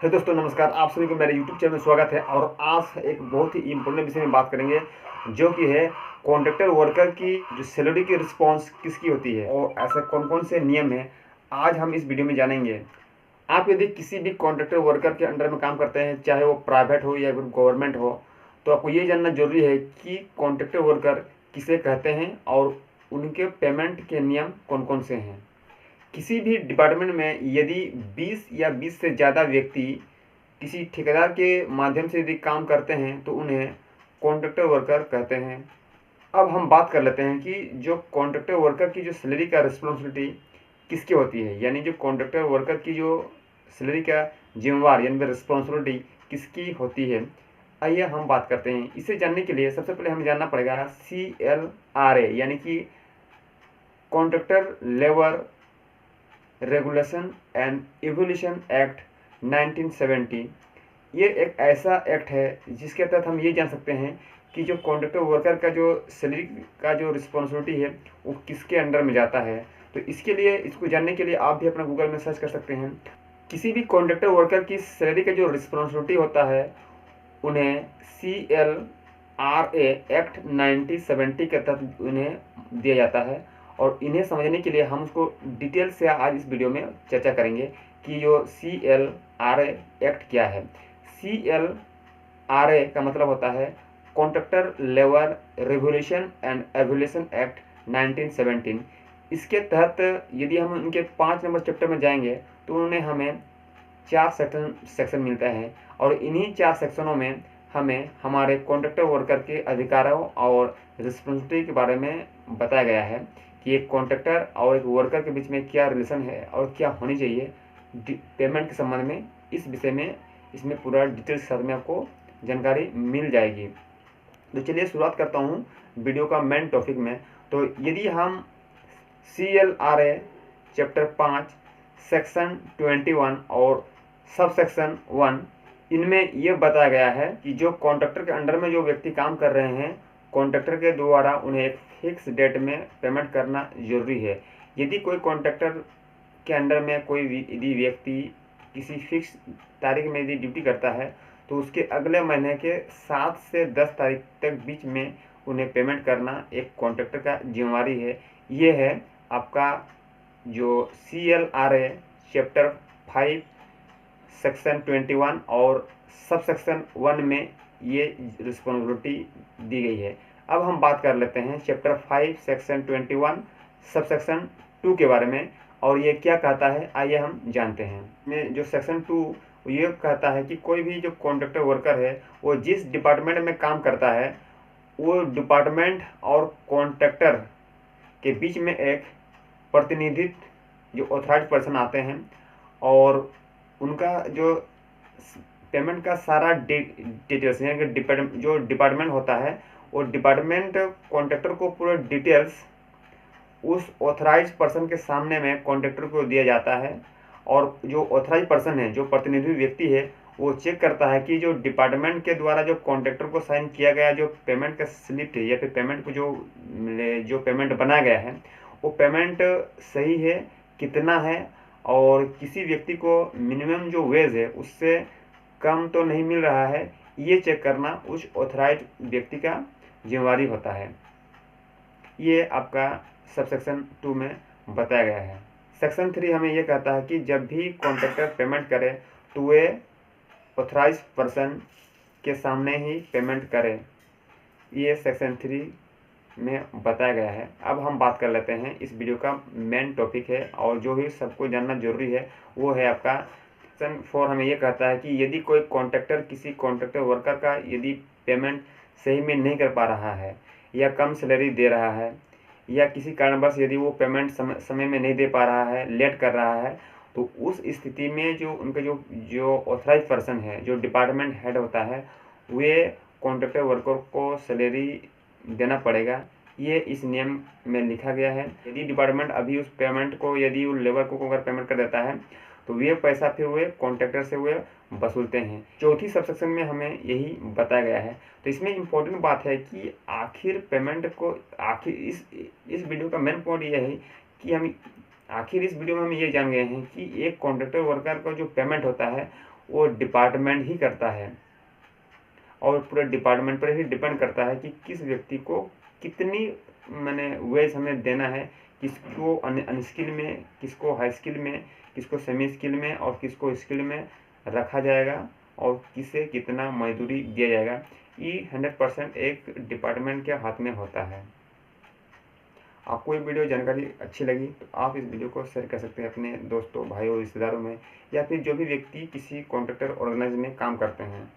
Hello दोस्तों, नमस्कार। आप सभी को मेरे यूट्यूब चैनल में स्वागत है। और आज एक बहुत ही इम्पोर्टेंट विषय में बात करेंगे, जो कि है कॉन्ट्रैक्टर वर्कर की जो सैलरी की रिस्पॉन्स किसकी होती है और ऐसे कौन कौन से नियम हैं, आज हम इस वीडियो में जानेंगे। आप यदि किसी भी कॉन्ट्रैक्टर वर्कर के अंडर में काम करते हैं, चाहे वो प्राइवेट हो या फिर गवर्नमेंट हो, तो आपको ये जानना जरूरी है कि कॉन्ट्रैक्टर वर्कर किसे कहते हैं और उनके पेमेंट के नियम कौन कौन से हैं। किसी भी डिपार्टमेंट में यदि 20 या 20 से ज़्यादा व्यक्ति किसी ठेकेदार के माध्यम से यदि काम करते हैं तो उन्हें कॉन्ट्रैक्टर वर्कर कहते हैं। अब हम बात कर लेते हैं कि जो कॉन्ट्रैक्टर वर्कर की जो सैलरी का रिस्पॉन्सिबिलिटी किसकी होती है, यानी जो कॉन्ट्रैक्टर वर्कर की जो सैलरी का जिम्मेवार यानी रिस्पॉन्सिबिलिटी किसकी होती है। आइए हम बात करते हैं। इसे जानने के लिए सबसे पहले हमें जानना पड़ेगा CLRA यानी कि contractor labour regulation and evolution act 1970। ये एक ऐसा एक्ट है जिसके तहत हम ये जान सकते हैं कि जो कॉन्ट्रैक्टर वर्कर का जो सैलरी का जो रिस्पॉन्सिबिलिटी है वो किसके अंडर में जाता है। तो इसके लिए, इसको जानने के लिए आप भी अपना गूगल में सर्च कर सकते हैं। किसी भी कॉन्ट्रैक्टर वर्कर की सैलरी का जो रिस्पॉन्सिबिलिटी होता है उन्हें CLRA एक्ट 1970 के तहत उन्हें दिया जाता है। और इन्हें समझने के लिए हम उसको डिटेल से आज इस वीडियो में चर्चा करेंगे कि जो CLRA एक्ट क्या है। CLRA का मतलब होता है contractor labour regulation and evolution act 1917। इसके तहत यदि हम उनके 5 नंबर चैप्टर में जाएंगे तो उन्होंने हमें 4 सेक्शन मिलता है और इन्हीं 4 सेक्शनों में हमें हमारे कॉन्ट्रैक्टर वर्कर के अधिकारों और रिस्पॉन्सिबिलिटी के बारे में बताया गया है कि एक कॉन्ट्रैक्टर और एक वर्कर के बीच में क्या रिलेशन है और क्या होनी चाहिए पेमेंट के संबंध में। इस विषय में इसमें पूरा डिटेल के साथ में आपको जानकारी मिल जाएगी। तो चलिए शुरुआत करता हूँ वीडियो का मेन टॉपिक में। तो यदि हम CLRA चैप्टर 5 सेक्शन 21 और सब सेक्शन 1, इनमें यह बताया गया है कि जो कॉन्ट्रैक्टर के अंडर में जो व्यक्ति काम कर रहे हैं, कॉन्ट्रैक्टर के द्वारा उन्हें एक फिक्स डेट में पेमेंट करना जरूरी है। यदि कोई कॉन्ट्रैक्टर के अंडर में कोई यदि व्यक्ति किसी फिक्स तारीख में यदि ड्यूटी करता है तो उसके अगले महीने के 7 से 10 तारीख तक बीच में उन्हें पेमेंट करना एक कॉन्ट्रैक्टर का जिम्मेवारी है। ये है आपका जो CLRA चैप्टर 5 सेक्शन 21 और सब सेक्शन 1 में ये रिस्पॉन्सिबिलिटी दी गई है। अब हम बात कर लेते हैं चैप्टर 5 सेक्शन 21 सब सेक्शन 2 के बारे में, और ये क्या कहता है आइए हम जानते हैं। में जो सेक्शन 2 ये कहता है कि कोई भी जो कॉन्ट्रैक्टर वर्कर है वो जिस डिपार्टमेंट में काम करता है वो डिपार्टमेंट और कॉन्ट्रैक्टर के बीच में एक प्रतिनिधित्व जो ऑथराइज्ड पर्सन आते हैं और उनका जो पेमेंट का सारा डिटेल्स यानी कि जो डिपार्टमेंट होता है वो डिपार्टमेंट कॉन्ट्रैक्टर को पूरे डिटेल्स उस ऑथराइज पर्सन के सामने में कॉन्ट्रैक्टर को दिया जाता है। और जो ऑथराइज पर्सन है, जो प्रतिनिधि व्यक्ति है, वो चेक करता है कि जो डिपार्टमेंट के द्वारा जो कॉन्ट्रैक्टर को साइन किया गया जो पेमेंट का स्लिप है या फिर पेमेंट को जो पेमेंट बनाया गया है वो पेमेंट सही है, कितना है, और किसी व्यक्ति को मिनिमम जो वेज है उससे कम तो नहीं मिल रहा है, ये चेक करना उस ऑथराइज व्यक्ति का जिम्मेवारी होता है। ये आपका सब सेक्शन 2 में बताया गया है। सेक्शन 3 हमें ये कहता है कि जब भी कॉन्ट्रैक्टर पेमेंट करे तो वे ऑथराइज पर्सन के सामने ही पेमेंट करे। ये सेक्शन 3 में बताया गया है। अब हम बात कर लेते हैं, इस वीडियो का मेन टॉपिक है और जो भी सबको जानना जरूरी है वो है आपका सेक्शन 4 हमें ये कहता है कि यदि कोई कॉन्ट्रैक्टर किसी कॉन्ट्रैक्टर वर्कर का यदि पेमेंट सही में नहीं कर पा रहा है या कम सैलरी दे रहा है या किसी कारणवश यदि वो पेमेंट समय में नहीं दे पा रहा है, लेट कर रहा है, तो उस स्थिति में जो उनके जो ऑथराइज पर्सन है, जो डिपार्टमेंट हेड होता है, वे कॉन्ट्रैक्टर वर्कर को सैलरी देना पड़ेगा। ये इस नियम में लिखा गया है। यदि डिपार्टमेंट अभी उस पेमेंट को यदि लेबर को अगर पेमेंट कर देता है तो वे पैसा फिर वे कॉन्ट्रैक्टर से वे वसूलते हैं। चौथी सबसेक्शन में हमें यही बताया गया है। तो इसमें इम्पोर्टेंट बात है कि आखिर पेमेंट को इस वीडियो का मेन पॉइंट ये है कि हम आखिर इस वीडियो में हम ये जान गए हैं कि एक कॉन्ट्रैक्टर वर्कर का जो पेमेंट होता है वो डिपार्टमेंट ही करता है और पूरे डिपार्टमेंट पर ही डिपेंड करता है कि किस व्यक्ति को कितनी मैंने वेज हमें देना है, किसको अनस्किल में, किसको हाई स्किल में, किसको सेमी स्किल में और किसको स्किल में रखा जाएगा और किसे कितना मजदूरी दिया जाएगा। ये 100% एक डिपार्टमेंट के हाथ में होता है। आपको ये वीडियो जानकारी अच्छी लगी तो आप इस वीडियो को शेयर कर सकते हैं अपने दोस्तों, भाइयों, रिश्तेदारों में, या फिर जो भी व्यक्ति किसी कॉन्ट्रैक्टर ऑर्गेनाइज में काम करते हैं।